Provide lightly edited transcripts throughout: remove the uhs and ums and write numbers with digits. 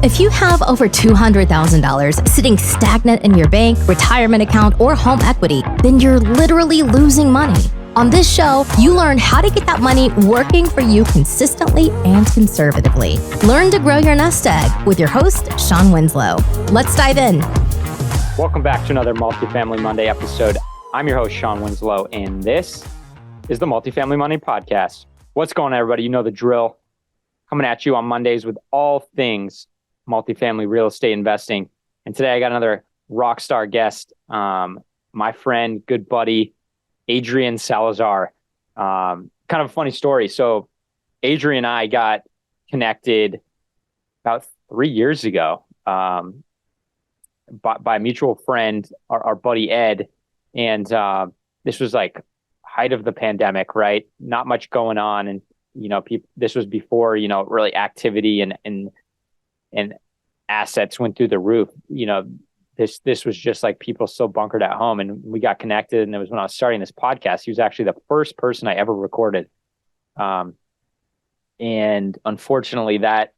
If you have over $200,000 sitting stagnant in your bank, retirement account, or home equity, then you're literally losing money. On this show, you learn how to get that money working for you consistently and conservatively. Learn to grow your nest egg with your host, Shawn Winslow. Let's dive in. Welcome back to another Multifamily Monday episode. I'm your host, Shawn Winslow, and this is the Multifamily Monday podcast. What's going on, everybody? You know the drill. Coming at you on Mondays with all things multifamily real estate investing. And today I got another rock star guest, my friend, good buddy, Adrian Salazar. Kind of a funny story. So Adrian and I got connected about 3 years ago by a mutual friend, our buddy Ed. And this was like height of the pandemic, right? Not much going on. And, you know, this was before, you know, really activity and assets went through the roof. You know, this was just like people still bunkered at home, and we got connected. And it was when I was starting this podcast. He was actually the first person I ever recorded. And unfortunately that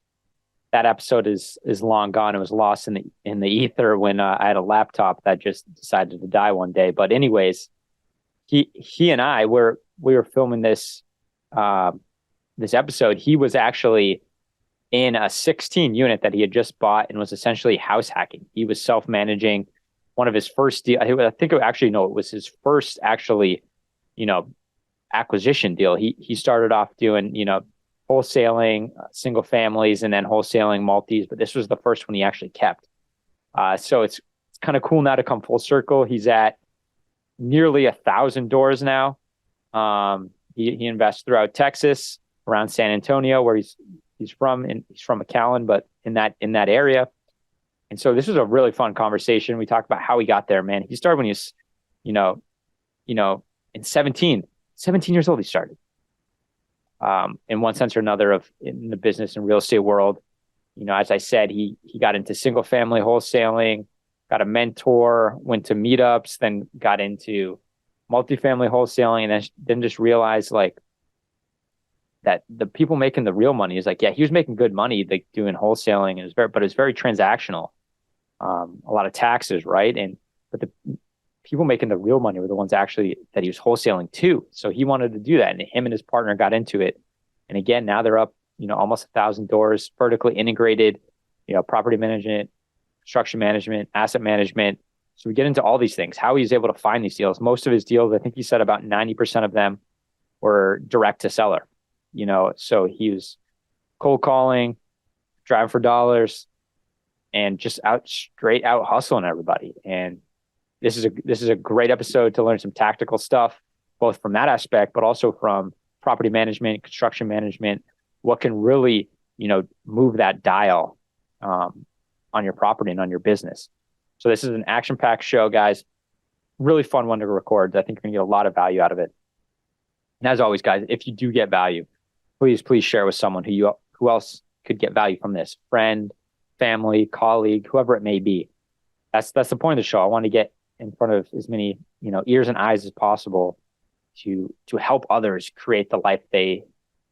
episode is long gone. It was lost in the ether when I had a laptop that just decided to die one day. But anyways, he and I we were filming this episode. He was actually in a 16 unit that he had just bought and was essentially house hacking. He was self-managing one of his first deal. I think it was his first actually, you know, acquisition deal. He started off doing, you know, wholesaling single families and then wholesaling multis, but this was the first one he actually kept. So it's kind of cool now to come full circle. He's at nearly 1,000 doors now. He invests throughout Texas, around San Antonio, where he's from, and he's from McAllen, but in that area. And so this was a really fun conversation. We talked about how he got there, man. He started when he was, you know, in 17 years old, he started. In one sense or another in the business and real estate world. You know, as I said, he got into single family wholesaling, got a mentor, went to meetups, then got into multifamily wholesaling, and then just realized like that the people making the real money is like, yeah, he was making good money like doing wholesaling, and it was very transactional. A lot of taxes, right? But the people making the real money were the ones actually that he was wholesaling to. So he wanted to do that, and him and his partner got into it. And again, now they're up, you know, almost 1,000 doors, vertically integrated, you know, property management, construction management, asset management. So we get into all these things, how he's able to find these deals. Most of his deals, I think he said about 90% of them were direct to seller, you know, so he was cold calling, driving for dollars, and just straight out hustling everybody. And this is a great episode to learn some tactical stuff, both from that aspect, but also from property management, construction management, what can really, you know, move that dial on your property and on your business. So this is an action-packed show, guys. Really fun one to record. I think you're going to get a lot of value out of it. And as always, guys, if you do get value, please share with someone who else could get value from this. Friend, family, colleague, whoever it may be. That's the point of the show. I want to get in front of as many, you know, ears and eyes as possible to help others create the life they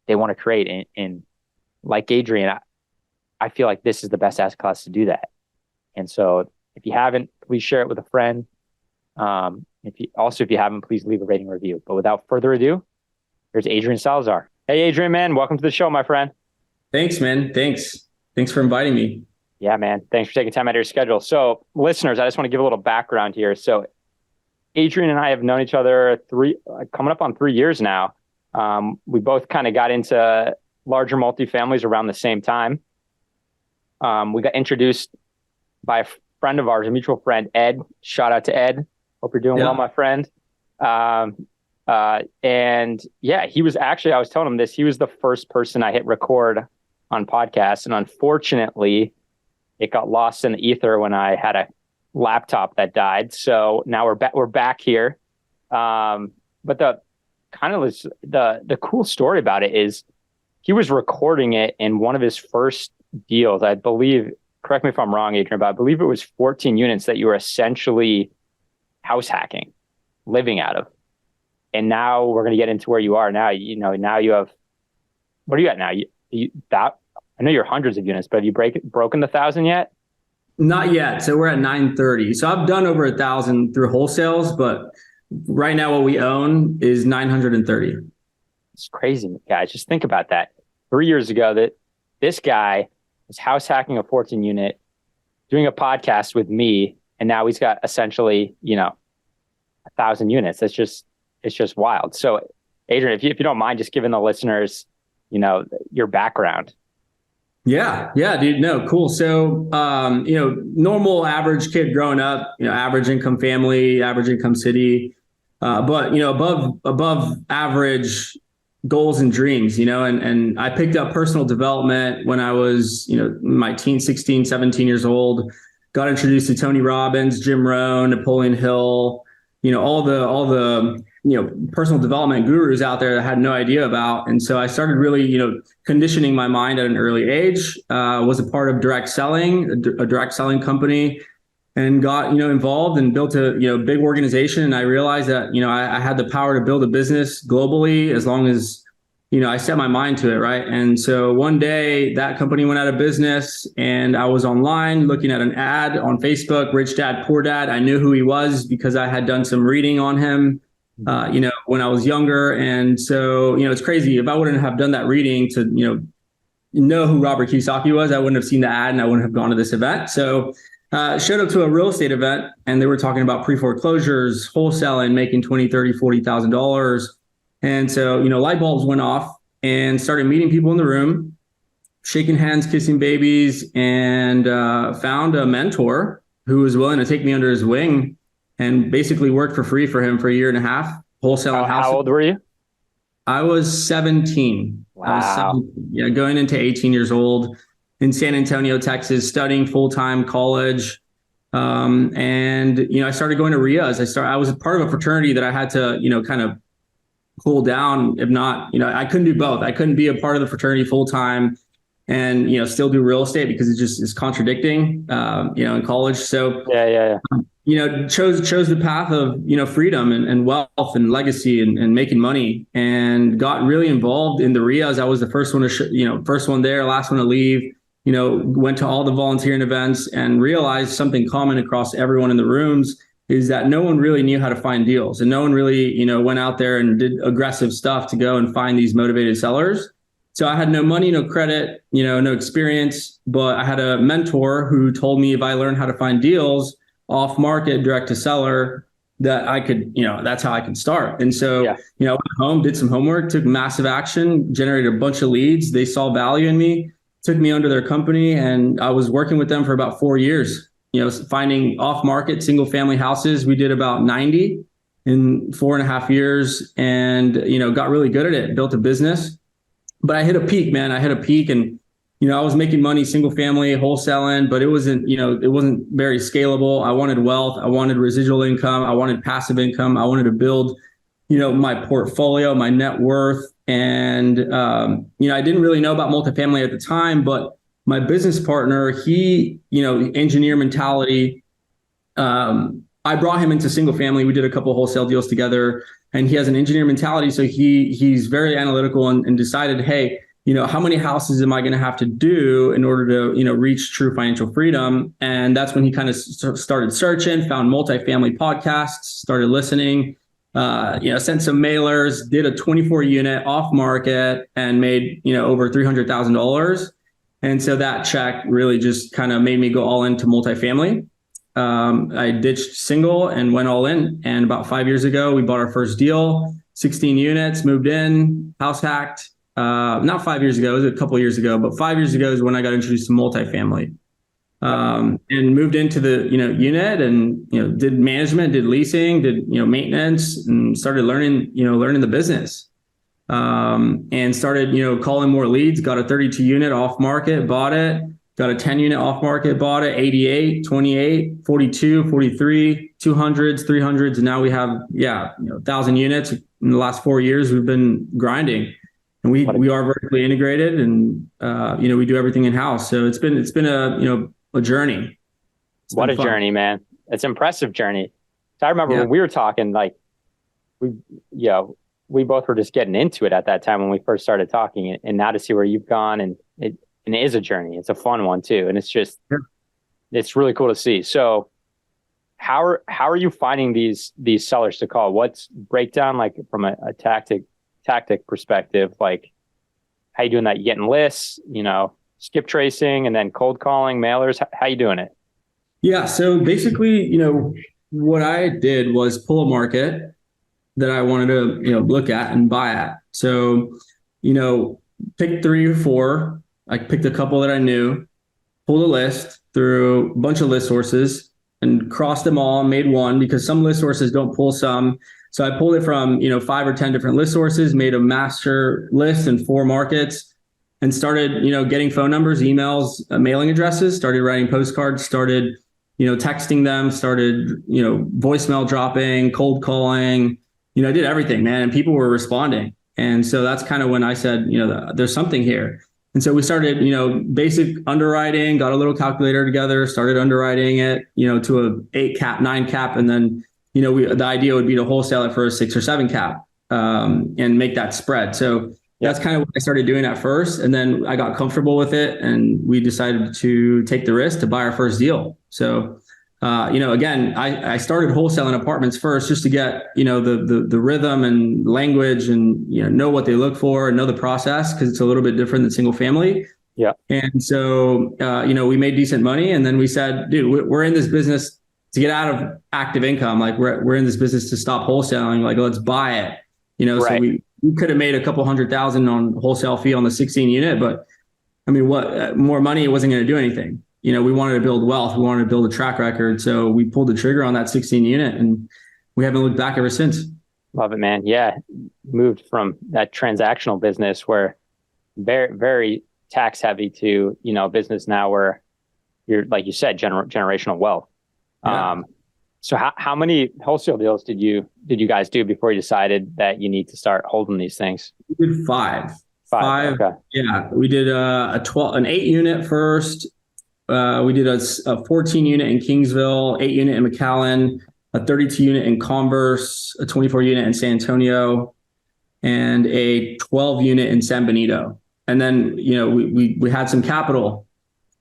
want to create. And like Adrian, I feel like this is the best asset class to do that. And so if you haven't, please share it with a friend. If you haven't, please leave a rating review. But without further ado, here's Adrian Salazar. Hey, Adrian, man, welcome to the show, my friend. Thanks, man. Thanks for inviting me. Yeah, man. Thanks for taking time out of your schedule. So listeners, I just want to give a little background here. So Adrian and I have known each other coming up on 3 years now. We both kind of got into larger multifamilies around the same time. We got introduced by a friend of ours, a mutual friend, Ed. Shout out to Ed. Hope you're doing well, my friend. And yeah, he was actually, I was telling him this, he was the first person I hit record on podcasts. And unfortunately, it got lost in the ether when I had a laptop that died. So now we're back here. But the cool story about it is he was recording it in one of his first deals. I believe, correct me if I'm wrong, Adrian, but I believe it was 14 units that you were essentially house hacking, living out of. And now we're going to get into where you are now. You know, now you have, what are you at now? You I know you're hundreds of units, but have you broken the 1,000 yet? Not yet. So we're at 930. So I've done over 1,000 through wholesales, but right now what we own is 930. It's crazy, guys. Just think about that. 3 years ago, that this guy was house hacking a 14 unit, doing a podcast with me, and now he's got essentially, 1,000 units. It's just wild. So, Adrian, if you don't mind, just giving the listeners, your background. Yeah, dude. No, cool. So, normal average kid growing up, average income family, average income city, but above average goals and dreams, and I picked up personal development when I was, my teen, 16, 17 years old, got introduced to Tony Robbins, Jim Rohn, Napoleon Hill, all the personal development gurus out there that I had no idea about. And so I started really, conditioning my mind at an early age, was a part of direct selling, a direct selling company, and got, involved and built a, big organization. And I realized that, I had the power to build a business globally as long as, I set my mind to it. Right. And so one day that company went out of business and I was online looking at an ad on Facebook, Rich Dad, Poor Dad. I knew who he was because I had done some reading on him, when I was younger. And so, it's crazy. If I wouldn't have done that reading to, know who Robert Kiyosaki was, I wouldn't have seen the ad and I wouldn't have gone to this event. So showed up to a real estate event and they were talking about pre-foreclosures, wholesaling, making $20,000, $30,000, $40,000. And so, light bulbs went off and started meeting people in the room, shaking hands, kissing babies, and found a mentor who was willing to take me under his wing and basically worked for free for him for a year and a half, wholesaling houses. How old were you? I was 17. Wow. I was 17, going into 18 years old in San Antonio, Texas, studying full-time college. And I started going to RIAs. I was part of a fraternity that I had to, kind of cool down. If not, I couldn't do both. I couldn't be a part of the fraternity full-time and, still do real estate because it just is contradicting, in college. So yeah. Chose the path of, freedom and wealth and legacy and making money, and got really involved in the RIAs. I was the first one to, first one there, last one to leave, went to all the volunteering events and realized something common across everyone in the rooms is that no one really knew how to find deals, and no one really, went out there and did aggressive stuff to go and find these motivated sellers. So I had no money, no credit, no experience, but I had a mentor who told me if I learned how to find deals off market, direct to seller, that I could, that's how I could start. And so, I went home, did some homework, took massive action, generated a bunch of leads. They saw value in me, took me under their company, and I was working with them for about 4 years, finding off market single family houses. We did about 90 in 4.5 years and, got really good at it, built a business. But I hit a peak, man. I hit a peak and, I was making money, single family, wholesaling, but it wasn't very scalable. I wanted wealth. I wanted residual income. I wanted passive income. I wanted to build, my portfolio, my net worth. And, I didn't really know about multifamily at the time, but my business partner, he, engineer mentality. I brought him into single family. We did a couple of wholesale deals together, and he has an engineer mentality. So he's very analytical and decided, hey, how many houses am I going to have to do in order to, reach true financial freedom? And that's when he kind of started searching, found multifamily podcasts, started listening, sent some mailers, did a 24 unit off market and made, over $300,000. And so that check really just kind of made me go all into multifamily. I ditched single and went all in. And about 5 years ago, we bought our first deal, 16 units, moved in, house hacked. Not 5 years ago, it was a couple of years ago, but 5 years ago is when I got introduced to multifamily. And moved into the, unit and, did management, did leasing, did, maintenance, and started learning the business. And started, calling more leads, got a 32 unit off market, bought it, got a 10 unit off market, bought it, 88, 28, 42, 43, 200s, 300s. And now we have, 1,000 units. In the last 4 years, we've been grinding. And we are vertically integrated, and we do everything in house. So it's been a journey. What a journey, man! It's an impressive journey. So I remember when we were talking, like we both were just getting into it at that time when we first started talking, and now to see where you've gone, and and it is a journey. It's a fun one too. And it's just, Sure. it's really cool to see. So how are you finding these sellers to call? What's breakdown like from a tactic perspective? Like, how you doing that? You getting lists, skip tracing and then cold calling, mailers? How you doing it? Yeah. So basically, what I did was pull a market that I wanted to, look at and buy at. So, pick 3 or 4. I picked a couple that I knew, pulled a list through a bunch of list sources and crossed them all and made one, because some list sources don't pull some. So I pulled it from, 5 or 10 different list sources, made a master list in 4 markets, and started, getting phone numbers, emails, mailing addresses, started writing postcards, started, texting them, started, voicemail dropping, cold calling, I did everything, man. And people were responding. And so that's kind of when I said, there's something here. And so we started, basic underwriting, got a little calculator together, started underwriting it, to a 8 cap, 9 cap. And then, the idea would be to wholesale it for a 6 or 7 cap, and make that spread. So that's kind of what I started doing at first. And then I got comfortable with it and we decided to take the risk to buy our first deal. So, again, I started wholesaling apartments first just to get, the rhythm and language and, know what they look for and know the process, because it's a little bit different than single family. Yeah. And so, we made decent money, and then we said, dude, we're in this business to get out of active income. Like we're in this business to stop wholesaling. Like, let's buy it, Right. So we could have made a couple $100,000 on wholesale fee on the 16 unit, but I mean, what more money, it wasn't going to do anything. We wanted to build wealth. We wanted to build a track record. So we pulled the trigger on that 16 unit and we haven't looked back ever since. Love it, man. Yeah. Moved from that transactional business where very, very tax heavy to, business now where you're, like you said, generational wealth. Yeah. So how many wholesale deals did you guys do before you decided that you need to start holding these things? We did 5. 5. Okay. Yeah. We did an 8 unit first. We did a 14 unit in Kingsville, 8 unit in McAllen, a 32 unit in Converse, a 24 unit in San Antonio, and a 12 unit in San Benito. And then, we had some capital.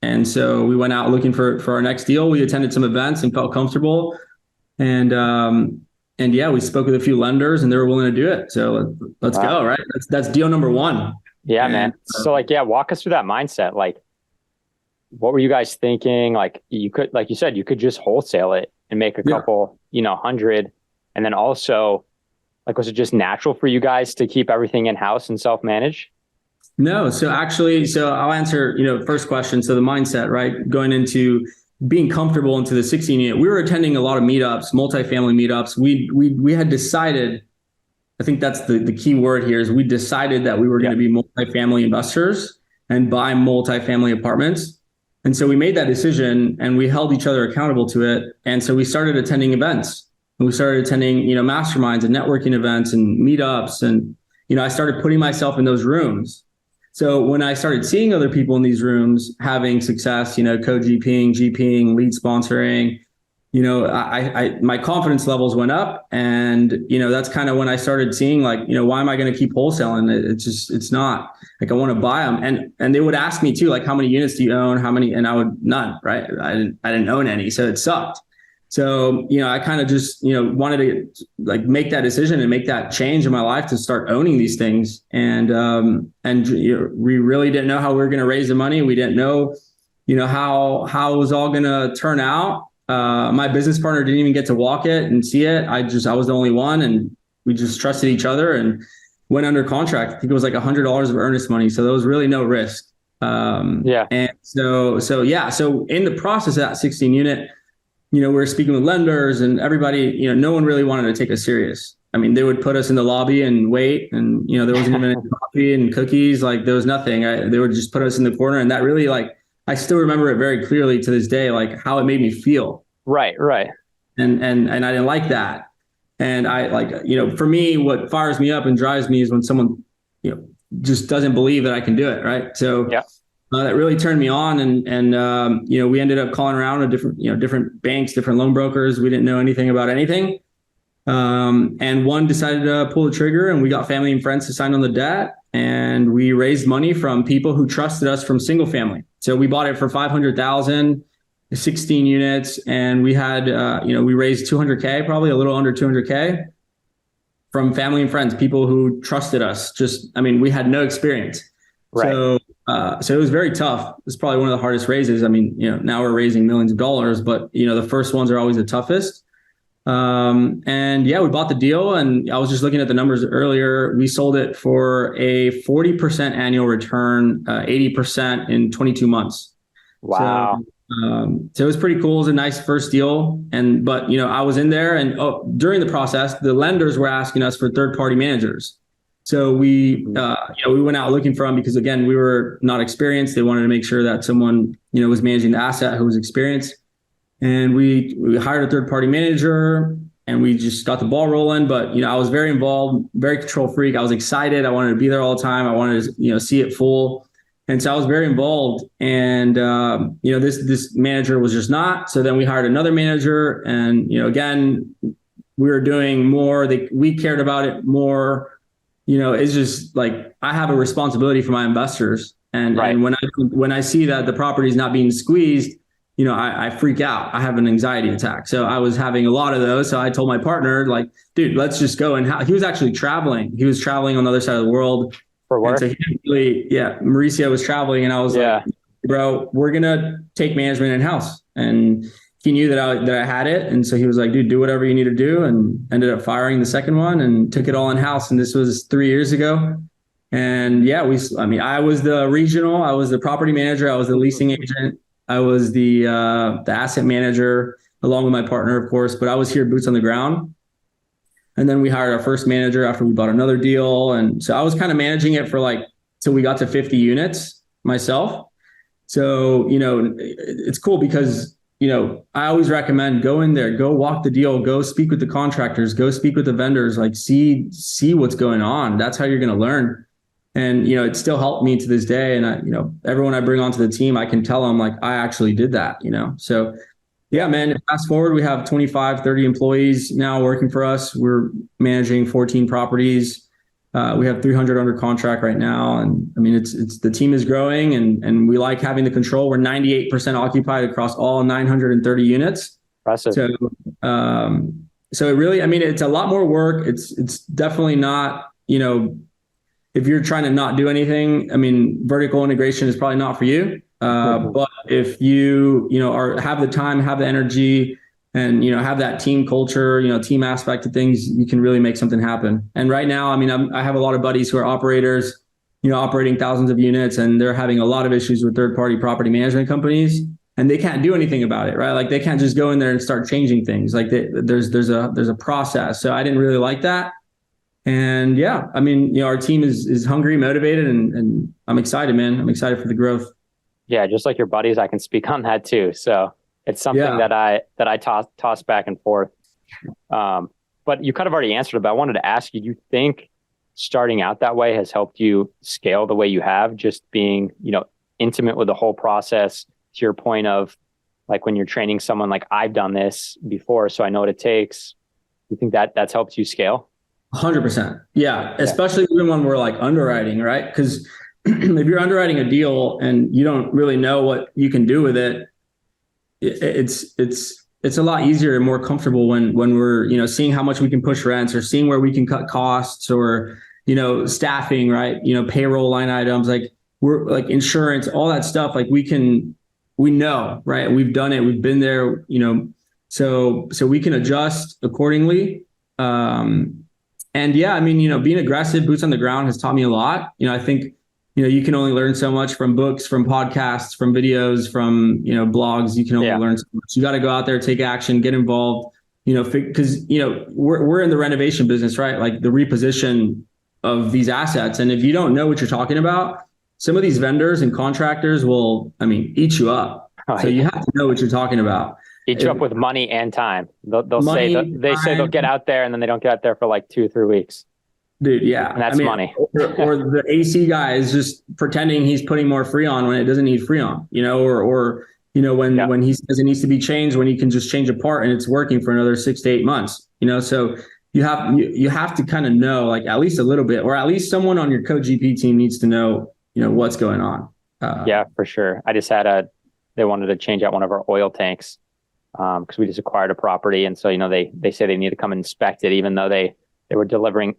And so we went out looking for our next deal. We attended some events and felt comfortable. And yeah, we spoke with a few lenders and they were willing to do it. So let's go, right? That's deal number 1. Yeah, man. So walk us through that mindset. Like, what were you guys thinking? Like, you could, like you said, you could just wholesale it and make a couple, 100. And then also, like, was it just natural for you guys to keep everything in-house and self-manage? No. So actually, I'll answer, first question. So the mindset, right? Going into being comfortable into the 16 unit, we were attending a lot of meetups, multifamily meetups. We had decided, I think that's the key word here, is we decided that we were going to be multifamily investors and buy multifamily apartments. And so we made that decision and we held each other accountable to it. And so we started attending events and we started attending, masterminds and networking events and meetups. And, I started putting myself in those rooms. So when I started seeing other people in these rooms having success, co-GPing, lead sponsoring, my confidence levels went up. And, that's kind of when I started seeing why am I going to keep wholesaling? It's not like I want to buy them. And they would ask me too, how many units do you own? How many? And I would none, right? I didn't own any. So it sucked. So, I kind of just, wanted to make that decision and make that change in my life to start owning these things. And we really didn't know how we were going to raise the money. We didn't know, how it was all going to turn out. My business partner didn't even get to walk it and see it. I was the only one, and we just trusted each other and went under contract. I think it was $100 of earnest money. So there was really no risk. And so in the process of that 16 unit, we were speaking with lenders and everybody, no one really wanted to take us serious. I mean, they would put us in the lobby and wait, and, there wasn't even any coffee and cookies. There was nothing. They would just put us in the corner. And that really, I still remember it very clearly to this day, how it made me feel. Right. And I didn't like that. And for me, what fires me up and drives me is when someone, just doesn't believe that I can do it. Right. So that really turned me on. And we ended up calling around to different banks, different loan brokers. We didn't know anything about anything. And one decided to pull the trigger, and we got family and friends to sign on the debt. and we raised money from people who trusted us from single family. So we bought it for 500,000, 16 units, and we had, we raised 200K, probably a little under 200K from family and friends, people who trusted us. We had no experience. Right. So it was very tough. It's probably one of the hardest raises. Now we're raising millions of dollars, but the first ones are always the toughest. We bought the deal, and I was just looking at the numbers earlier. We sold it for a 40% annual return, 80% in 22 months. Wow. So it was pretty cool. It was a nice first deal. But I was in there, and during the process, the lenders were asking us for third-party managers. So we went out looking for them because, again, we were not experienced. They wanted to make sure that someone, was managing the asset who was experienced. And we hired a third-party manager, and we just got the ball rolling. But, I was very involved, very control freak. I was excited. I wanted to be there all the time. I wanted to, see it full. And so I was very involved. And, this manager was just not. So then we hired another manager. And, again, we were doing more. We cared about it more. It's just like I have a responsibility for my investors. And, right. And when I see that the property is not being squeezed, I freak out. I have an anxiety attack. So I was having a lot of those. So I told my partner, like, dude, let's just go. And he was actually traveling. He was traveling on the other side of the world. For work? And so Mauricio was traveling, and I was like, bro, we're going to take management in-house. And he knew that I had it. And so he was like, dude, do whatever you need to do. And ended up firing the second one and took it all in-house. And this was 3 years ago. And I was the regional, I was the property manager, I was the leasing agent. I was the asset manager, along with my partner, of course, but I was here boots on the ground. And then we hired our first manager after we bought another deal. And so I was kind of managing it for till we got to 50 units myself. So, it's cool because, I always recommend go in there, go walk the deal, go speak with the contractors, go speak with the vendors, see what's going on. That's how you're going to learn. And, it still helped me to this day. And everyone I bring onto the team, I can tell them I actually did that, So yeah, man, fast forward, we have 25, 30 employees now working for us. We're managing 14 properties. We have 300 under contract right now. And it's the team is growing, and we like having the control. We're 98% occupied across all 930 units. Impressive. So it really, it's a lot more work. It's definitely not, if you're trying to not do anything, vertical integration is probably not for you. But if you, have the time, have the energy, and, have that team culture, team aspect of things, you can really make something happen. And right now, I have a lot of buddies who are operators, operating thousands of units, and they're having a lot of issues with third-party property management companies, and they can't do anything about it, right? They can't just go in there and start changing things. There's a process. So I didn't really like that. And our team is hungry, motivated, and I'm excited, man. I'm excited for the growth. Yeah, just like your buddies, I can speak on that too. So it's something that I toss back and forth. But you kind of already answered it, but I wanted to ask you, do you think starting out that way has helped you scale the way you have, just being, intimate with the whole process, to your point of when you're training someone, I've done this before, so I know what it takes. You think that's helped you scale? 100%. Yeah. Especially even when we're underwriting, right? Because if you're underwriting a deal and you don't really know what you can do with it, it's a lot easier and more comfortable when we're, seeing how much we can push rents, or seeing where we can cut costs, or, staffing, right? Payroll line items, we're insurance, all that stuff. We know, right? We've done it. We've been there, so we can adjust accordingly. Being aggressive, boots on the ground has taught me a lot. I think, you can only learn so much from books, from podcasts, from videos, from, blogs. You can only learn so much. You got to go out there, take action, get involved, because, we're in the renovation business, right? The reposition of these assets. And if you don't know what you're talking about, some of these vendors and contractors will, eat you up. So you have to know what you're talking about. Eat you up with money and time. They'll say they'll get out there, and then they don't get out there for 2 or 3 weeks. Dude, yeah. And that's money. or the AC guy is just pretending he's putting more Freon when it doesn't need Freon, when he says it needs to be changed, when he can just change a part and it's working for another 6 to 8 months, so, you have to kind of know, like, at least a little bit, or at least someone on your co-GP team needs to know, what's going on. Yeah, for sure. I just had they wanted to change out one of our oil tanks because we just acquired a property. And so, they say they need to come and inspect it, even though they were delivering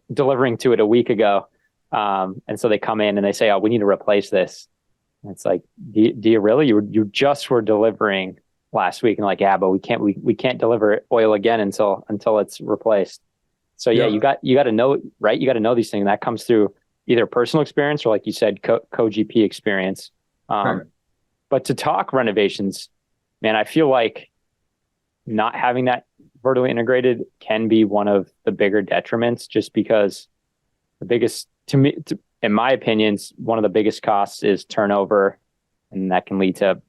to it a week ago. And so they come in and they say, oh, we need to replace this. And it's like, do you really? You just were delivering last week. And like, yeah, but we can't deliver oil again until it's replaced. So yeah, you got to know, right? You got to know these things. That comes through either personal experience or, like you said, co-GP experience. Right. But to talk renovations, man, I feel like not having that vertically integrated can be one of the bigger detriments, just because the biggest, in my opinion, one of the biggest costs is turnover, and that can lead to,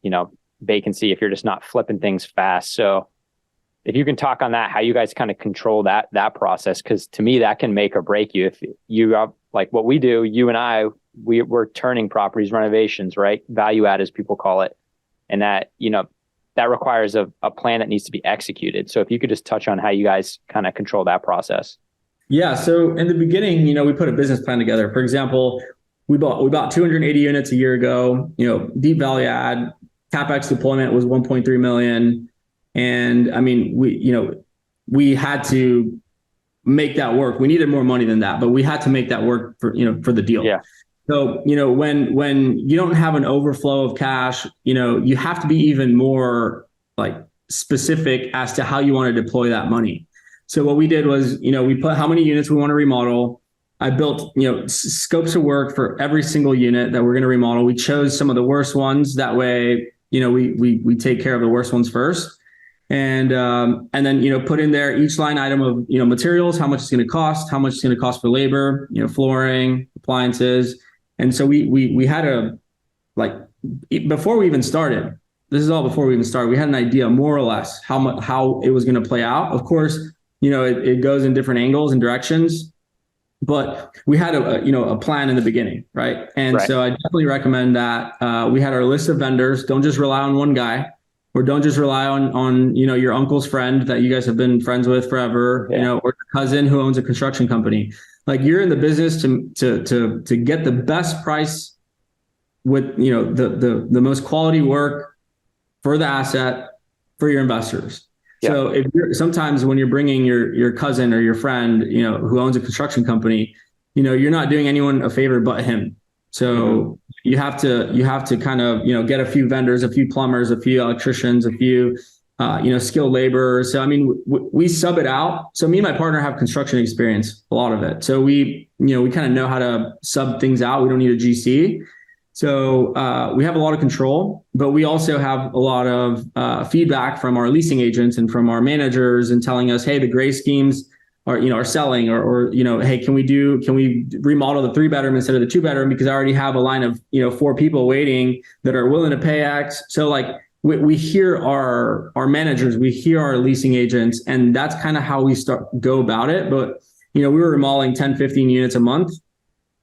vacancy if you're just not flipping things fast. So if you can talk on that, how you guys kind of control that process, because to me, that can make or break you. If you are like what we do, you and we're turning properties, renovations, right? Value add, as people call it. And that, that requires a plan that needs to be executed. So if you could just touch on how you guys kind of control that process. Yeah. So in the beginning, we put a business plan together. For example, we bought 280 units a year ago, deep value add, CapEx deployment was 1.3 million. And I mean, we had to make that work. We needed more money than that, but we had to make that work for the deal. Yeah. So, when you don't have an overflow of cash, you have to be even more like specific as to how you want to deploy that money. So what we did was, we put how many units we want to remodel. I built, scopes of work for every single unit that we're going to remodel. We chose some of the worst ones. That way, we take care of the worst ones first. And then, put in there each line item of, materials, how much it's going to cost, how much it's going to cost for labor, flooring, appliances. And so we had before we even started, this is all before we even started, we had an idea more or less how it was going to play out. Of course, it goes in different angles and directions, but we had a plan in the beginning. Right. And so I definitely recommend that we had our list of vendors. Don't just rely on one guy, or don't just rely on your uncle's friend that you guys have been friends with forever, or your cousin who owns a construction company. Like, you're in the business to get the best price with, the most quality work for the asset for your investors. Yeah. So sometimes when you're bringing your cousin or your friend, who owns a construction company, you're not doing anyone a favor but him. So you have to kind of, get a few vendors, a few plumbers, a few electricians, a few, skilled laborers. So, I mean, we sub it out. So me and my partner have construction experience, a lot of it. So we kind of know how to sub things out. We don't need a GC. So we have a lot of control, but we also have a lot of feedback from our leasing agents and from our managers, and telling us, hey, the gray schemes are selling, or hey, can we remodel the 3-bedroom instead of the 2-bedroom, because I already have a line of 4 people waiting that are willing to pay X. So like we hear our managers, we hear our leasing agents, and that's kind of how we go about it. But we were remodeling 10, 15 units a month.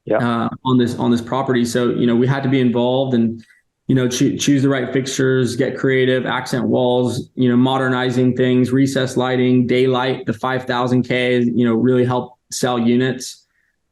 Yeah. On this property. So, we had to be involved and, choose the right fixtures, get creative, accent walls, modernizing things, recessed lighting, daylight, the 5,000K, really help sell units.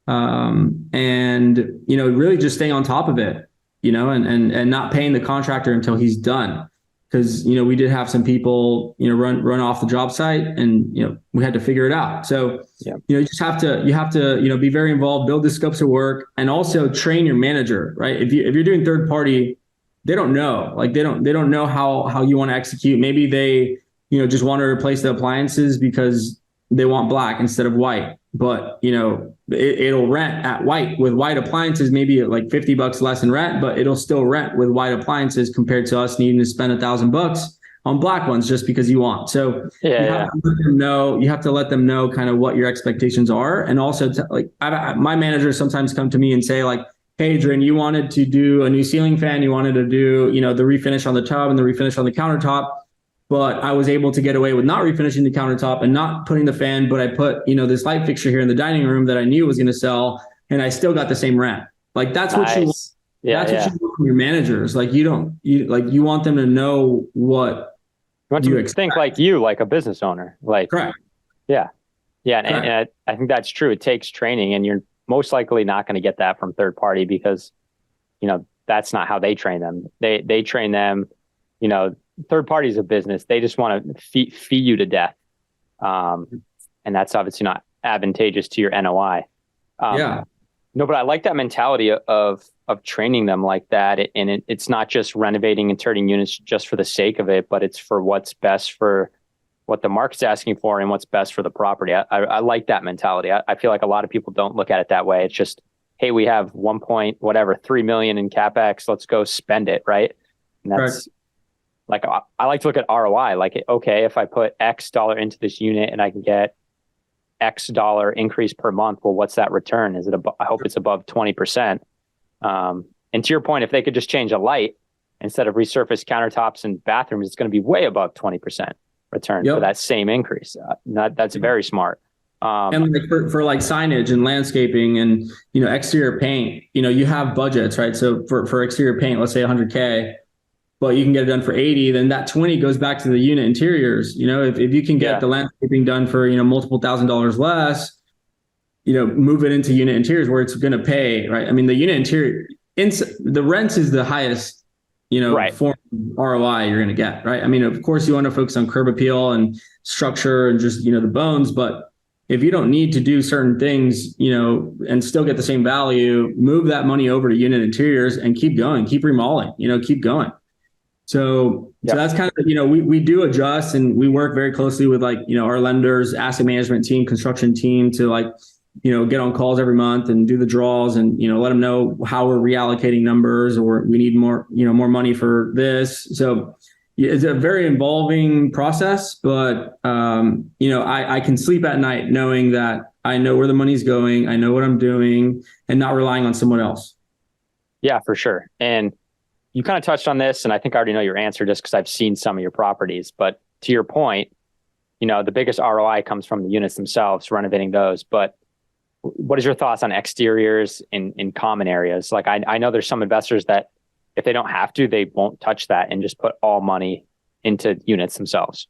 And, really just staying on top of it, and not paying the contractor until he's done. Because, we did have some people, run off the job site, and, we had to figure it out. So, you just have to, be very involved, build the scopes of work, and also train your manager, right? If you're doing third party, they don't know, like they don't know how you want to execute. Maybe they, just want to replace the appliances because they want black instead of white, but it'll rent at white with white appliances, maybe at like $50 less in rent, but it'll still rent with white appliances compared to us needing to spend $1,000 on black ones just because you want. So you have to let them know kind of what your expectations are. And also my managers sometimes come to me and say like, hey, Adrian, you wanted to do a new ceiling fan. You wanted to do, the refinish on the tub and the refinish on the countertop. But I was able to get away with not refinishing the countertop and not putting the fan, but I put, this light fixture here in the dining room that I knew was going to sell, and I still got the same rent. Like that's what you want. What you want from your managers. Like you want them to know what you want to think like you, like a business owner. Like correct. Yeah. Yeah, and I think that's true. It takes training, and you're most likely not going to get that from third party because, that's not how they train them. They train them, third party's a business. They just want to fee you to death. And that's obviously not advantageous to your NOI. Yeah. No, but I like that mentality of training them like that. And it's not just renovating and turning units just for the sake of it, but it's for what's best for what the market's asking for and what's best for the property. I like that mentality. I feel like a lot of people don't look at it that way. It's just, hey, we have 3 million in CapEx. Let's go spend it. Right. And that's like, I like to look at ROI. Like, okay, if I put X dollar into this unit and I can get X dollar increase per month, well, what's that return? Is it I hope it's above 20%. And to your point, if they could just change a light instead of resurface countertops and bathrooms, it's going to be way above 20% return for that same increase. That's very smart. And like for like signage and landscaping and, exterior paint, you have budgets, right? So for exterior paint, let's say 100K, but you can get it done for 80, then that 20 goes back to the unit interiors. If you can get the landscaping done for, multiple $1,000s less, move it into unit interiors where it's going to pay, right? I mean, the unit interior, the rents is the highest, form of ROI you're going to get, right? I mean, of course you want to focus on curb appeal and structure and just, the bones, but if you don't need to do certain things, and still get the same value, move that money over to unit interiors and keep going, keep remodeling, keep going. So that's kind of, we do adjust and we work very closely with our lenders, asset management team, construction team to get on calls every month and do the draws and, let them know how we're reallocating numbers or we need more, more money for this. So it's a very involving process, but, I can sleep at night knowing that I know where the money's going. I know what I'm doing and not relying on someone else. Yeah, for sure. And you kind of touched on this, and I think I already know your answer just because I've seen some of your properties. But to your point, the biggest ROI comes from the units themselves, renovating those. But what is your thoughts on exteriors in common areas? Like I know there's some investors that if they don't have to, they won't touch that and just put all money into units themselves.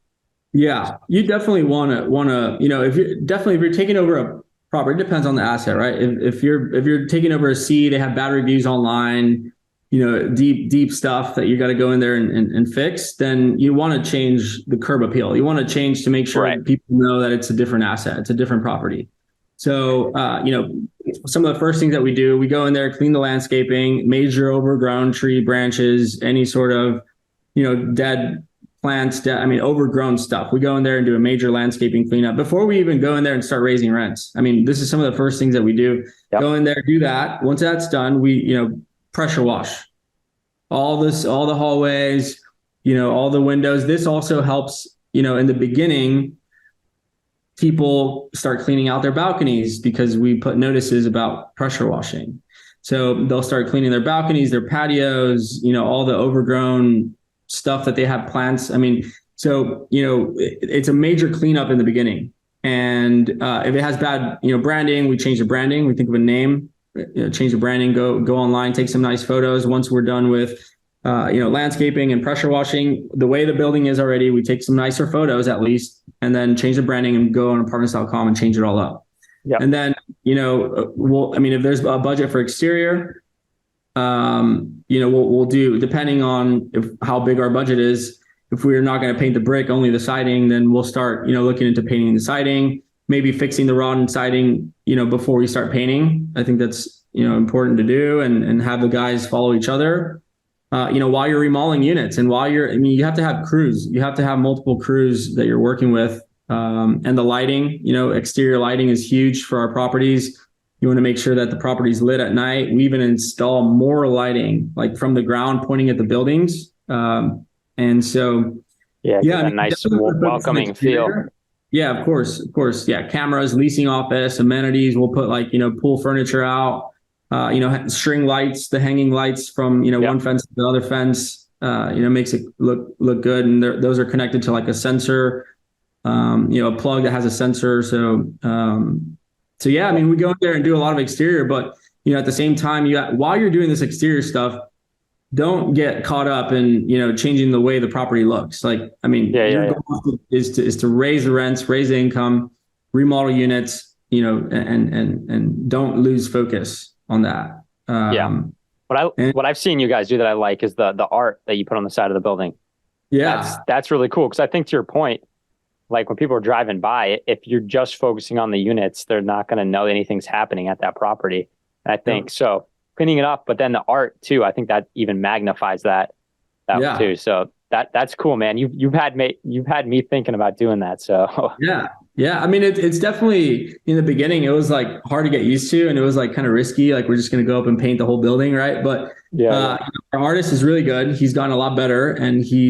Yeah, you definitely want to, if you're taking over a property, it depends on the asset, right? If you're taking over a C, they have bad reviews online, deep stuff that you got to go in there and fix, then you want to change the curb appeal. You want to change to make sure that people know that it's a different asset. It's a different property. So, some of the first things that we do, we go in there, clean the landscaping, major overgrown tree branches, any sort of, dead plants, overgrown stuff. We go in there and do a major landscaping cleanup before we even go in there and start raising rents. I mean, this is some of the first things that we do. Go in there, do that. Once that's done, we, pressure wash all the hallways, all the windows. This also helps, in the beginning, people start cleaning out their balconies because we put notices about pressure washing. So they'll start cleaning their balconies, their patios, all the overgrown stuff that they have plants. I mean, so, it's a major cleanup in the beginning. And if it has bad, branding, we change the branding. We think of a name. Change the branding, go online, take some nice photos. Once we're done with, landscaping and pressure washing, the way the building is already, we take some nicer photos at least, and then change the branding and go on apartments.com and change it all up. Yeah. And then, if there's a budget for exterior, we'll do, depending on how big our budget is. If we're not going to paint the brick, only the siding, then we'll start, looking into painting the siding. Maybe fixing the rod and siding, before we start painting. I think that's, important to do and have the guys follow each other, while you're remodeling units and you have to have crews. You have to have multiple crews that you're working with. And the lighting, exterior lighting is huge for our properties. You want to make sure that the property's lit at night. We even install more lighting, like from the ground pointing at the buildings. And so, a nice welcoming feel. Yeah, of course. Yeah. Cameras, leasing office, amenities. We'll put pool furniture out, string lights, the hanging lights from, one fence to the other fence, makes it look good. And those are connected to like a sensor, a plug that has a sensor. So yeah, we go in there and do a lot of exterior, but, at the same time, while you're doing this exterior stuff, don't get caught up in, changing the way the property looks. Your goal is to raise the rents, raise the income, remodel units, and don't lose focus on that. Yeah. What I've seen you guys do that I like is the art that you put on the side of the building. Yeah. That's really cool. Cause I think to your point, like when people are driving by, if you're just focusing on the units, they're not going to know anything's happening at that property. And I think so cleaning it up, but then the art too, I think that even magnifies that too. So that's cool, man. You've had me thinking about doing that. So yeah. I mean, it's definitely in the beginning, it was like hard to get used to, and it was like kind of risky. Like we're just going to go up and paint the whole building. Right. But our artist is really good. He's gotten a lot better, and he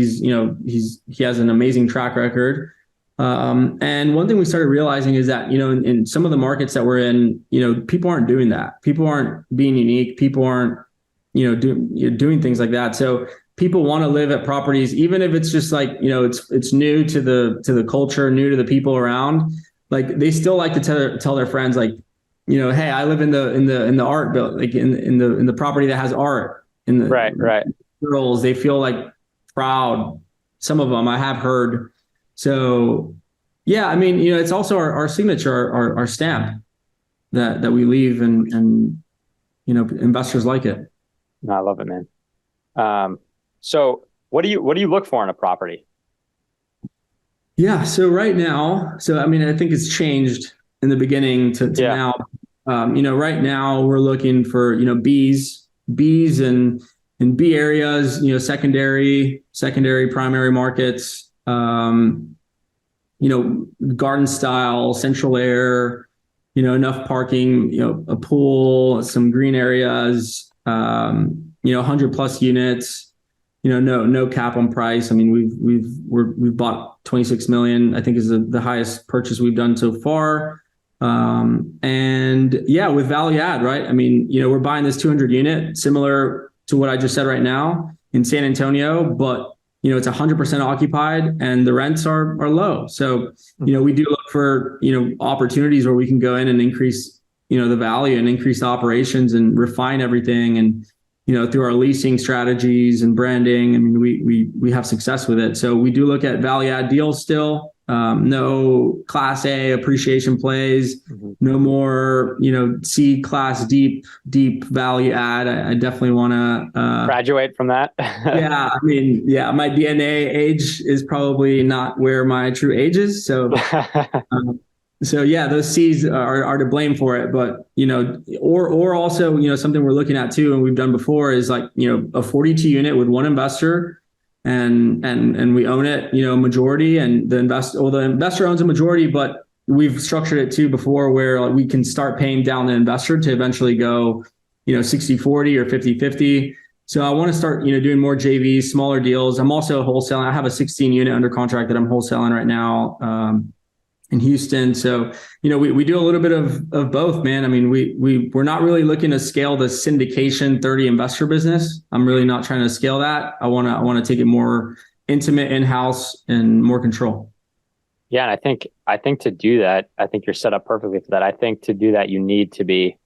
has an amazing track record. And one thing we started realizing is that, in some of the markets that we're in, people aren't doing that. People aren't being unique. People aren't, doing things like that. So people want to live at properties, even if it's just like, it's new to the culture, new to the people around. Like they still like to tell their friends, like, hey, I live in the art build, like in the property that has art. Right. Girls, they feel like proud. Some of them I have heard. So yeah, I mean, it's also our signature, our stamp that we leave, and investors like it. No, I love it, man. So what do you look for in a property? Yeah. So right now, I mean, I think it's changed in the beginning to now. Right now we're looking for, B's and in B areas, secondary, primary markets, garden style, central air, enough parking, a pool, some green areas, 100+ units. No cap on price. I mean, we've bought 26 million, I think is the highest purchase we've done so far. And yeah, with value add, right? I mean, we're buying this 200 unit, similar to what I just said right now in San Antonio, but it's 100% occupied and the rents are low. So, we do look for, opportunities where we can go in and increase, the value and increase the operations and refine everything. And, through our leasing strategies and branding, I mean, we have success with it. So we do look at value add deals still. No class A appreciation plays, no more, C class deep value add. I definitely want to graduate from that. Yeah. I mean, my DNA age is probably not where my true age is. So, those C's are to blame for it, but, or also, something we're looking at too, and we've done before is like, a 42 unit with one investor, and we own it, majority, and the investor owns a majority, but we've structured it too before where like, we can start paying down the investor to eventually go, 60-40 or 50-50. So I want to start, doing more JVs, smaller deals. I'm also wholesaling. I have a 16 unit under contract that I'm wholesaling right now, in Houston. So, we do a little bit of both, man. I mean, we're not really looking to scale the syndication 30 investor business. I'm really not trying to scale that. I want to take it more intimate in-house and more control. Yeah. And I think to do that, I think you're set up perfectly for that. I think to do that, you need to be,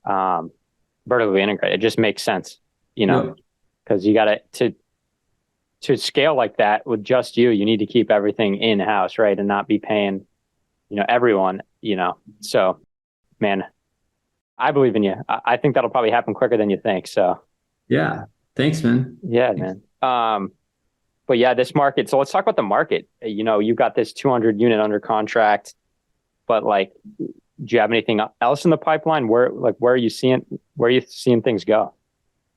vertically integrated. It just makes sense, because you got to scale like that with just you need to keep everything in-house, right? And not be paying, everyone, so, man, I believe in you. I think that'll probably happen quicker than you think. So yeah, thanks, man. Yeah, man. But yeah, this market. So let's talk about the market. You've got this 200 unit under contract, but like, do you have anything else in the pipeline? Where are you seeing things go?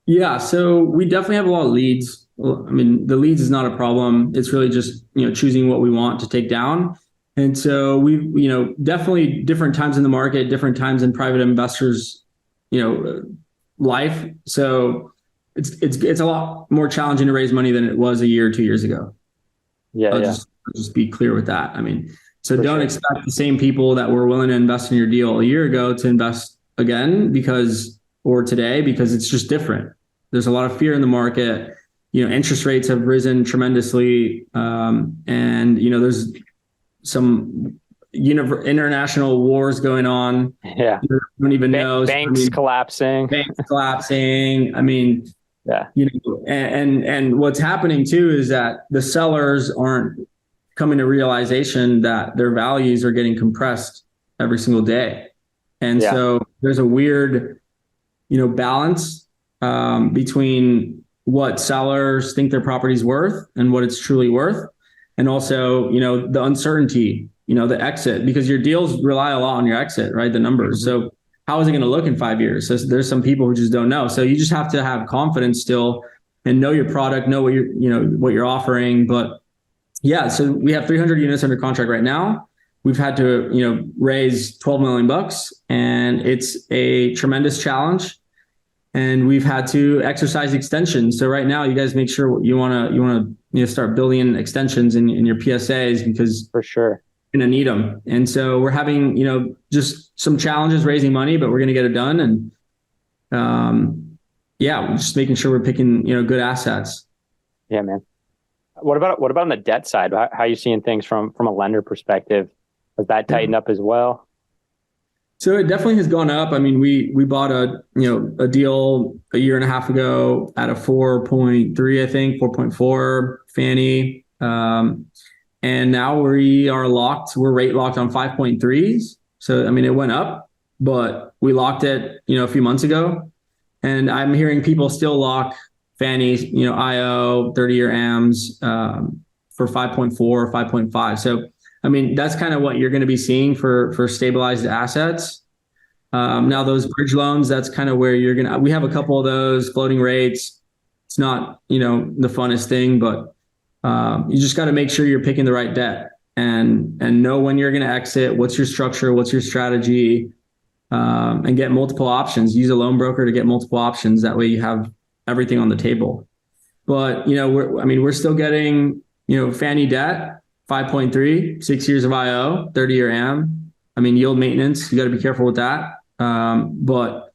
Yeah, so we definitely have a lot of leads. I mean, the leads is not a problem. It's really just, choosing what we want to take down. And so we've, definitely different times in the market, different times in private investors, life. So it's a lot more challenging to raise money than it was a year or 2 years ago. I'll just be clear with that. I mean, so don't expect the same people that were willing to invest in your deal a year ago to invest again or today, because it's just different. There's a lot of fear in the market. Interest rates have risen tremendously. And, there's some international wars going on. Yeah. You don't even know. Banks collapsing. I mean, yeah. And what's happening too is that the sellers aren't coming to realization that their values are getting compressed every single day. And so there's a weird, balance between what sellers think their property's worth and what it's truly worth. And also, the uncertainty, the exit, because your deals rely a lot on your exit, right? The numbers. Mm-hmm. So how is it going to look in 5 years? So there's some people who just don't know. So you just have to have confidence still and know your product, know what what you're offering. But yeah, so we have 300 units under contract right now. We've had to, raise 12 million bucks, and it's a tremendous challenge. And we've had to exercise extensions. So right now, you guys make sure you want to start building extensions in your PSAs, because for sure you're going to need them. And so we're having, just some challenges raising money, but we're going to get it done. And we're just making sure we're picking, good assets. Yeah, man. What about on the debt side? How are you seeing things from a lender perspective? Has that tightened up as well? So it definitely has gone up. I mean, we bought a deal a year and a half ago at a 4.3, I think 4.4 Fannie. And now we are locked. We're rate locked on 5.3s. So, I mean, it went up, but we locked it, a few months ago. And I'm hearing people still lock Fannies, IO 30-year AMs for 5.4 or 5.5. So, I mean, that's kind of what you're going to be seeing for stabilized assets. Now those bridge loans, that's kind of where we have a couple of those floating rates. It's not, the funnest thing, but you just got to make sure you're picking the right debt and know when you're going to exit, what's your structure, what's your strategy, and get multiple options. Use a loan broker to get multiple options. That way you have everything on the table. But, we're still getting, Fannie debt, 5.3, 6 years of IO, 30-year AM. I mean, yield maintenance, you got to be careful with that. But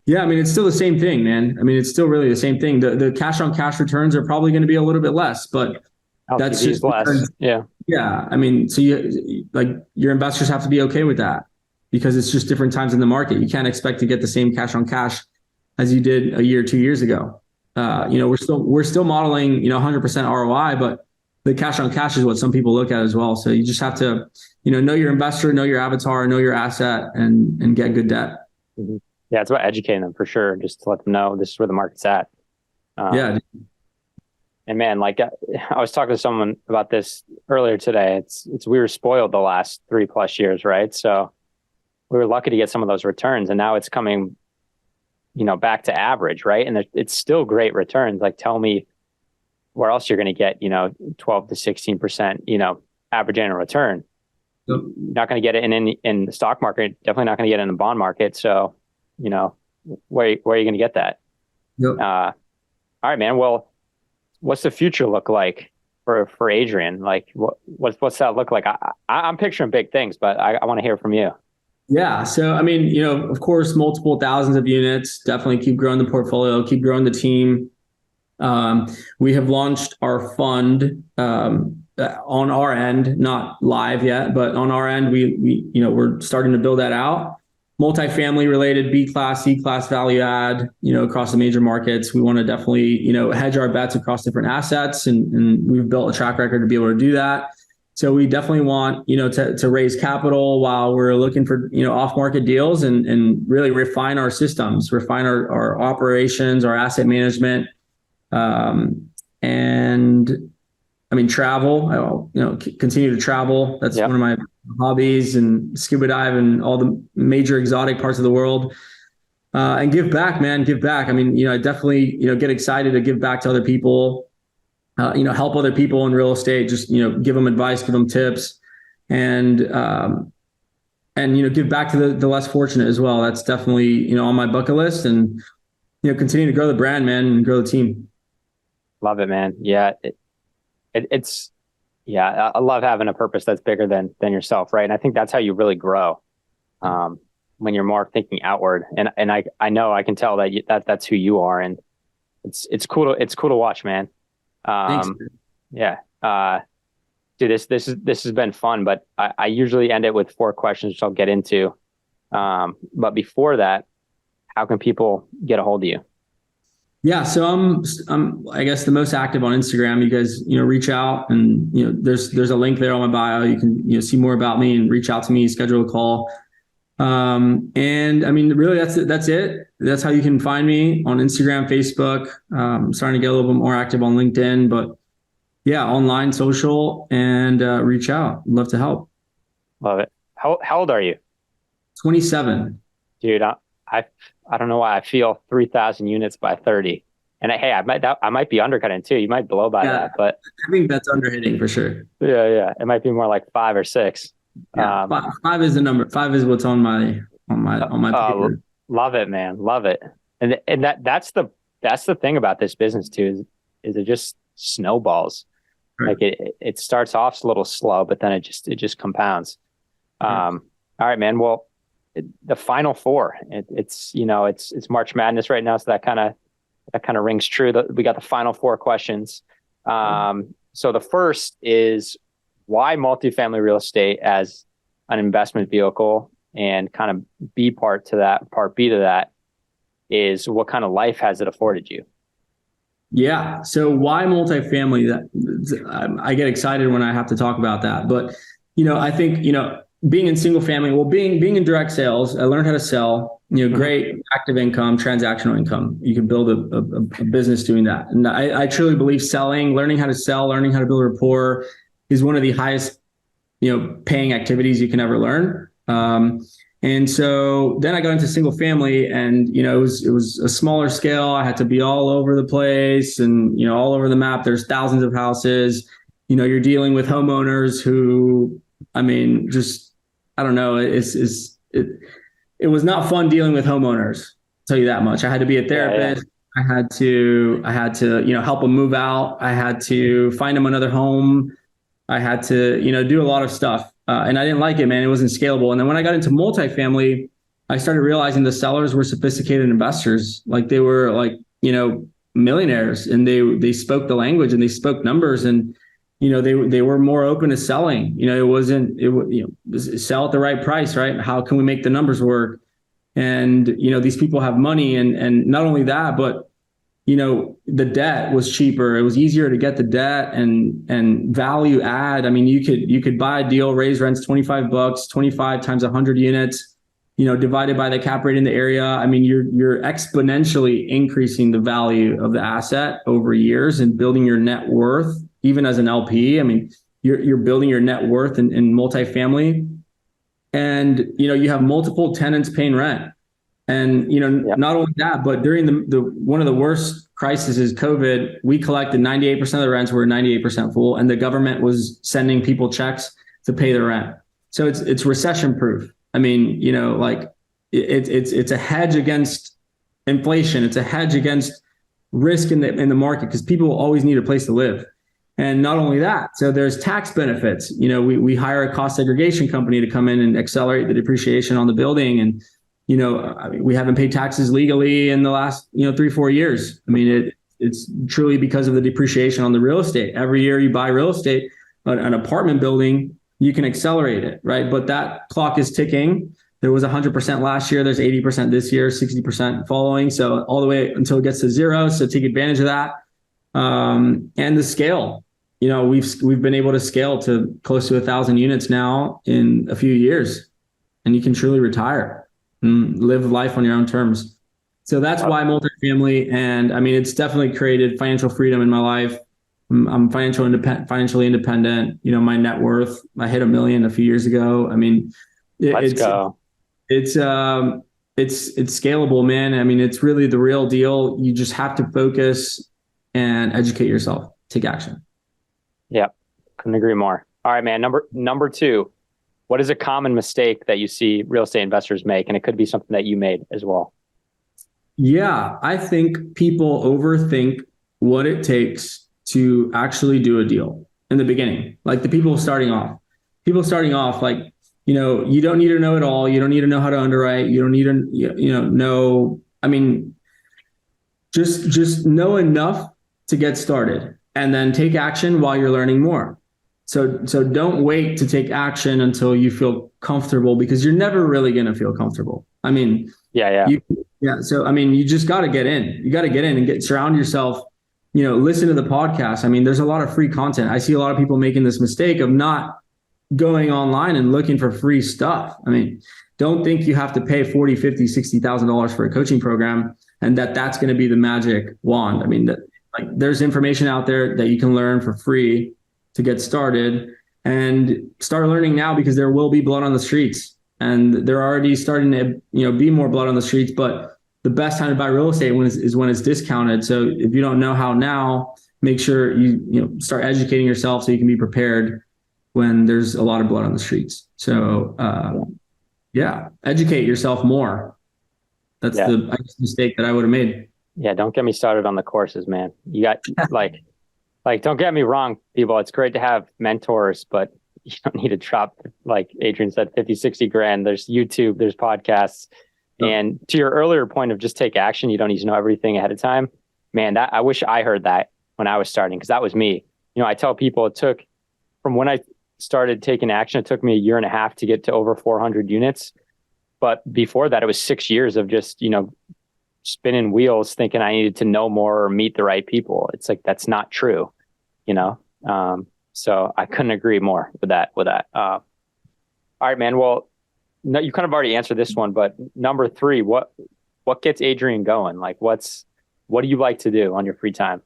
yeah, I mean, it's still the same thing, man. I mean, it's still really the same thing. The cash on cash returns are probably going to be a little bit less, but that's just less. Yeah. Yeah. I mean, so your investors have to be okay with that, because it's just different times in the market. You can't expect to get the same cash on cash as you did a year, 2 years ago. We're still modeling, 100% ROI, but the cash on cash is what some people look at as well. So you just have to, know your investor, know your avatar, know your asset, and get good debt. Mm-hmm. Yeah, it's about educating them for sure. Just to let them know this is where the market's at. Yeah. And man, I was talking to someone about this earlier today. It's we were spoiled the last 3+ years, right? So we were lucky to get some of those returns, and now it's coming, back to average, right? And it's still great returns. Tell me where else you're going to get, 12 to 16%, average annual return. Yep. You're not going to get it in the stock market. Definitely not going to get it in the bond market. So, where are you going to get that? Yep. All right, man. Well, what's the future look like for Adrian? What's that look like? I'm picturing big things, but I want to hear from you. Yeah. So, I mean, of course, multiple thousands of units, definitely keep growing the portfolio, keep growing the team. We have launched our fund on our end, not live yet, but on our end, we're starting to build that out. Multifamily related, B class, C class value add, across the major markets. We want to definitely, hedge our bets across different assets, and we've built a track record to be able to do that. So we definitely want, to raise capital while we're looking for, off-market deals and really refine our systems, refine our operations, our asset management. And I mean, travel, continue to travel. That's one of my hobbies, and scuba dive and all the major exotic parts of the world, and give back, man, give back. I mean, I definitely, get excited to give back to other people, help other people in real estate, just, give them advice, give them tips, and give back to the less fortunate as well. That's definitely, on my bucket list, and, continue to grow the brand, man, and grow the team. Love it, man. Yeah. I love having a purpose that's bigger than yourself. Right. And I think that's how you really grow. When you're more thinking outward, and I know I can tell that's who you are. And it's cool to watch, man. Thanks. Yeah. Dude, this has been fun, but I usually end it with 4 questions, which I'll get into. But before that, how can people get a hold of you? Yeah, so I'm I guess the most active on Instagram. You guys, reach out, and there's a link there on my bio. You can see more about me and reach out to me, schedule a call. And I mean, really, that's it. That's how you can find me on Instagram, Facebook. I'm starting to get a little bit more active on LinkedIn, but yeah, online, social, and reach out. Love to help. Love it. How old are you? 27. Dude, I don't know why I feel 3,000 units by 30. And hey, I might be undercutting too. You might blow by that, but I think that's underhitting for sure. yeah. It might be more like 5 or 6. Yeah, five is the number. 5 is what's on my paper. Love it, man. Love it. And that's the thing about this business too, is it just snowballs. Right. Like it starts off a little slow, but then it just compounds. Right. All right, man. Well, the final four, it's March Madness right now. So that kind of rings true. We got the final 4 questions. So the first is, why multifamily real estate as an investment vehicle? And kind of part B to that is, what kind of life has it afforded you? Yeah. So why multifamily? I get excited when I have to talk about that. But, I think, being in single family, being in direct sales, I learned how to sell, great active income, transactional income. You can build a business doing that. And I truly believe learning how to sell, learning how to build rapport is one of the highest, paying activities you can ever learn. And so then I got into single family, and, it was a smaller scale. I had to be all over the place and, all over the map. There's thousands of houses, you're dealing with homeowners who, I mean, I don't know. It was not fun dealing with homeowners. I'll tell you that much. I had to be a therapist. Yeah. I had to, help them move out. I had to find them another home. I had to, do a lot of stuff. And I didn't like it, man. It wasn't scalable. And then when I got into multifamily, I started realizing the sellers were sophisticated investors. Like, they were like, millionaires, and they spoke the language and they spoke numbers, and, they were more open to selling. Sell at the right price, right? How can we make the numbers work? And, these people have money, and not only that, but, the debt was cheaper. It was easier to get the debt and value add. I mean, you could buy a deal, raise rents $25, 25 times 100 units, divided by the cap rate in the area. I mean, you're exponentially increasing the value of the asset over years and building your net worth, even as an LP. I mean, you're building your net worth in multifamily, and, you have multiple tenants paying rent. And, not only that, but during the one of the worst crises is COVID, we collected 98% of the rents were 98% full, and the government was sending people checks to pay the rent. So it's recession proof. I mean, it's a hedge against inflation. It's a hedge against risk in the market, because people will always need a place to live. And not only that, so there's tax benefits. We hire a cost segregation company to come in and accelerate the depreciation on the building. And, we haven't paid taxes legally in the last, 3-4 years. I mean, it's truly because of the depreciation on the real estate. Every year you buy real estate, an apartment building, you can accelerate it, right? But that clock is ticking. There was 100% last year. There's 80% this year, 60% following. So all the way until it gets to 0. So take advantage of that. And the scale, we've been able to scale to close to 1,000 units now in a few years, and you can truly retire and live life on your own terms. So that's why multifamily. And I mean, it's definitely created financial freedom in my life. I'm financially independent. My net worth, I hit $1 million a few years ago. I mean, it's scalable, man. I mean, it's really the real deal. You just have to focus and educate yourself, take action. Yeah, couldn't agree more. All right, man. Number 2, what is a common mistake that you see real estate investors make? And it could be something that you made as well. Yeah, I think people overthink what it takes to actually do a deal in the beginning. Like the people starting off, like, you don't need to know it all. You don't need to know how to underwrite. You don't need to, know, I mean, just know enough to get started, and then take action while you're learning more. So don't wait to take action until you feel comfortable, because you're never really going to feel comfortable. I mean, Yeah. So, I mean, you just got to get in. You got to get in and surround yourself, listen to the podcast. I mean, there's a lot of free content. I see a lot of people making this mistake of not going online and looking for free stuff. I mean, don't think you have to pay $40, $50, $60,000 for a coaching program and that's going to be the magic wand. I mean, there's information out there that you can learn for free to get started, and start learning now, because there will be blood on the streets, and they're already starting to, be more blood on the streets. But the best time to buy real estate is when it's discounted. So if you don't know how now, make sure you start educating yourself so you can be prepared when there's a lot of blood on the streets. So educate yourself more. That's the mistake that I would have made. Yeah, don't get me started on the courses, man. You got like, don't get me wrong, people. It's great to have mentors, but you don't need to drop, like Adrian said, 50, 60 grand. There's YouTube, there's podcasts. And to your earlier point of just take action, you don't need to know everything ahead of time. Man, I wish I heard that when I was starting, because that was me. I tell people it took, from when I started taking action, it took me 1.5 years to get to over 400 units. But before that, it was 6 years of just, spinning wheels thinking I needed to know more or meet the right people. It's like, that's not true, so I couldn't agree more with that. All right, man. Well, no, you kind of already answered this one, but number 3, what gets Adrian going? Like, what do you like to do on your free time?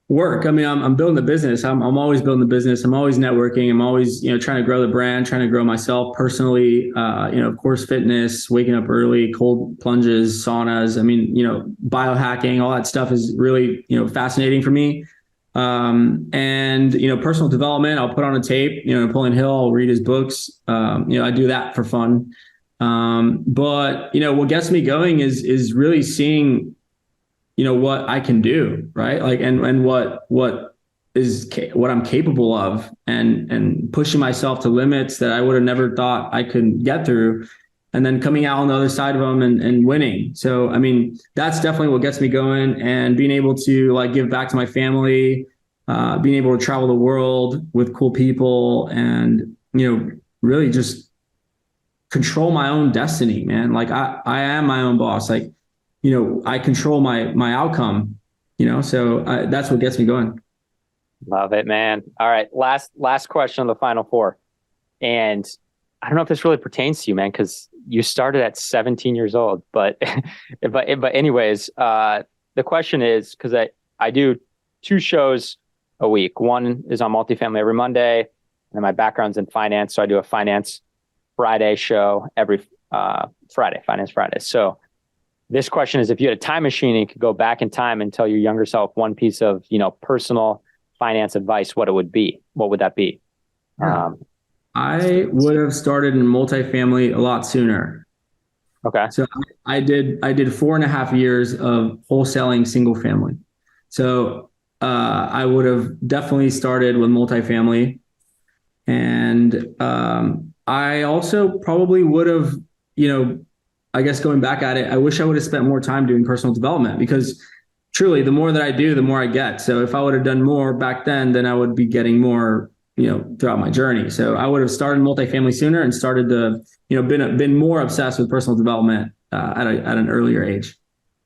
Work. I mean, I'm building a business. I'm always building the business. I'm always networking. I'm always, trying to grow the brand, trying to grow myself personally. Of course, fitness, waking up early, cold plunges, saunas. I mean, biohacking, all that stuff is really, fascinating for me. And personal development. I'll put on a tape, Napoleon Hill. I'll read his books. I do that for fun. But what gets me going is really seeing what I can do, right? Like, and what I'm capable of, and pushing myself to limits that I would have never thought I could get through, and then coming out on the other side of them and winning. So, I mean, that's definitely what gets me going, and being able to give back to my family, being able to travel the world with cool people, and, really just control my own destiny, man. Like I am my own boss. Like, I control my outcome, so that's what gets me going. Love it, man. All right. Last question on the final 4. And I don't know if this really pertains to you, man, because you started at 17 years old, but anyways, the question is, because I do 2 shows a week. One is on multifamily every Monday, and my background's in finance. So I do a finance Friday show every Friday, Finance Friday. So this question is, if you had a time machine and you could go back in time and tell your younger self one piece of, personal finance advice, what would that be? I would have started in multifamily a lot sooner. Okay. So I did 4.5 years of wholesaling single family. So I would have definitely started with multifamily. And I also probably would have, I guess going back at it, I wish I would have spent more time doing personal development, because truly the more that I do, the more I get. So if I would have done more back then I would be getting more, throughout my journey. So I would have started multifamily sooner and started to, been more obsessed with personal development at an earlier age.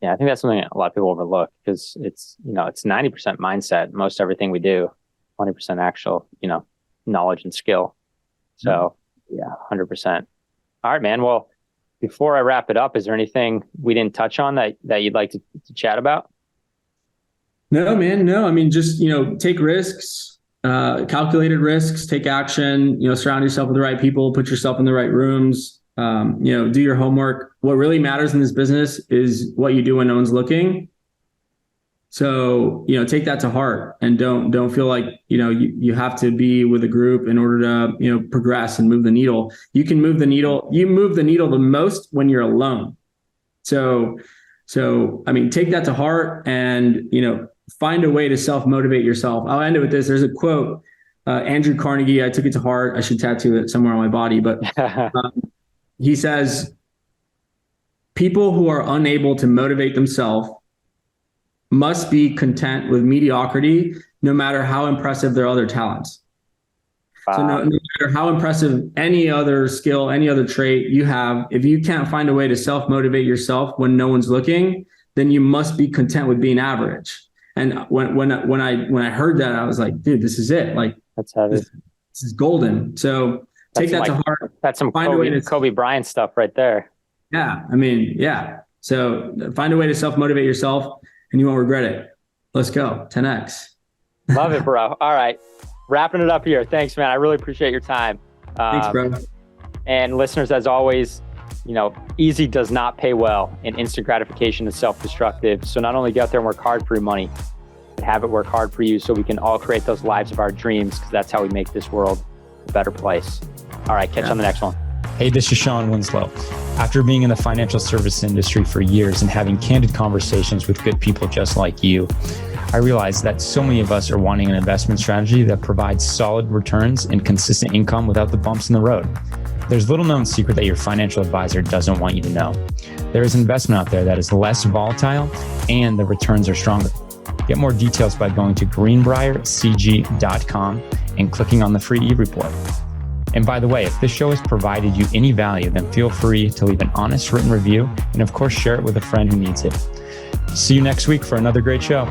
Yeah, I think that's something a lot of people overlook, because it's 90% mindset, most everything we do, 20% actual, knowledge and skill. So yeah, 100%. All right, man. Well, before I wrap it up, is there anything we didn't touch on that you'd like to chat about? No, man. No, I mean, just, take risks, calculated risks, take action, surround yourself with the right people, put yourself in the right rooms, do your homework. What really matters in this business is what you do when no one's looking. So, take that to heart, and don't feel like, you have to be with a group in order to, progress and move the needle. You can move the needle. You move the needle the most when you're alone. So, I mean, take that to heart, and, find a way to self-motivate yourself. I'll end it with this. There's a quote, Andrew Carnegie. I took it to heart. I should tattoo it somewhere on my body, but he says, people who are unable to motivate themselves must be content with mediocrity no matter how impressive their other talents. So no matter how impressive any other skill, any other trait you have, if you can't find a way to self-motivate yourself when no one's looking, then you must be content with being average. And when I heard that, I was like, dude, this is it. Like, that's heavy. This is golden. So take that to heart. That's some Kobe Bryant stuff right there. Yeah. I mean, yeah. So find a way to self-motivate yourself and you won't regret it. Let's go. 10X. Love it, bro. All right. Wrapping it up here. Thanks, man. I really appreciate your time. Thanks, bro. And listeners, as always, easy does not pay well, and instant gratification is self-destructive. So not only get out there and work hard for your money, but have it work hard for you so we can all create those lives of our dreams, because that's how we make this world a better place. All right. Catch you on the next one. Hey, this is Shawn Winslow. After being in the financial service industry for years and having candid conversations with good people just like you, I realized that so many of us are wanting an investment strategy that provides solid returns and consistent income without the bumps in the road. There's little known secret that your financial advisor doesn't want you to know. There is investment out there that is less volatile and the returns are stronger. Get more details by going to greenbriercg.com and clicking on the free e-report. And by the way, if this show has provided you any value, then feel free to leave an honest written review and of course share it with a friend who needs it. See you next week for another great show.